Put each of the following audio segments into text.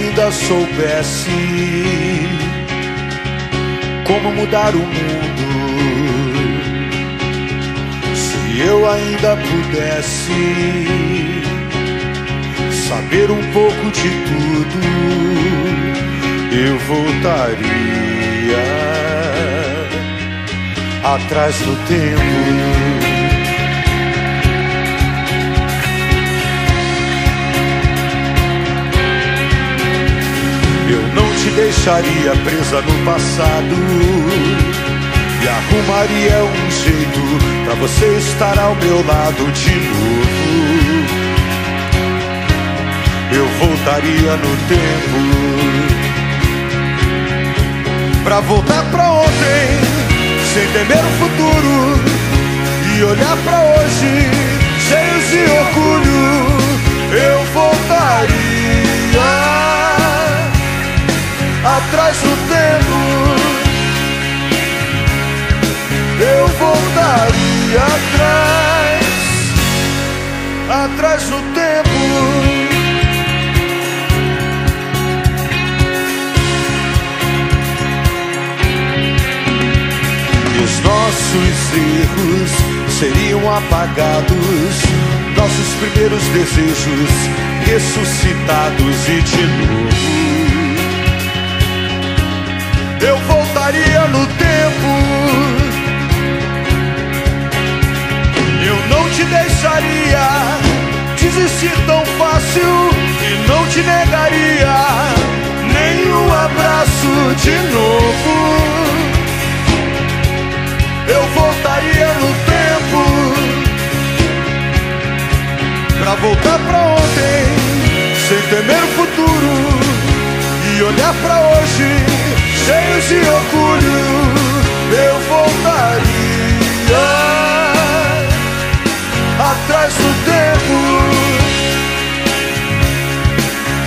ainda soubesse como mudar o mundo, se eu ainda pudesse saber um pouco de tudo, eu voltaria atrás do tempo. Eu não te deixaria presa no passado e arrumaria um jeito pra você estar ao meu lado de novo. Eu voltaria no tempo pra voltar pra ontem, sem temer o futuro, e olhar pra hoje, cheios de orgulho. Eu voltaria atrás do tempo, eu voltaria atrás do tempo. E os nossos erros seriam apagados, nossos primeiros desejos ressuscitados e de novo. Eu voltaria no tempo, eu não te deixaria desistir tão fácil e não te negaria nenhum abraço de novo. Eu voltaria no tempo pra voltar pra ontem, sem temer o futuro, e olhar pra hoje, cheios de orgulho. Eu voltaria atrás do tempo,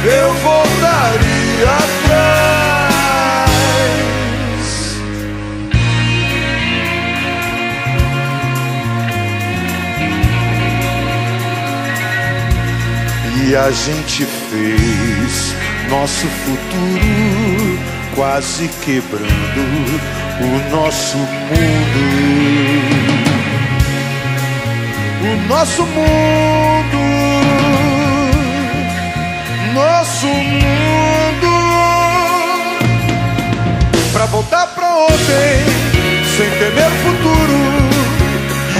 eu voltaria atrás. E a gente fez nosso futuro, quase quebrando o nosso mundo. O nosso mundo, nosso mundo. Pra voltar pra ontem, sem temer o futuro,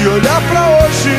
e olhar pra hoje,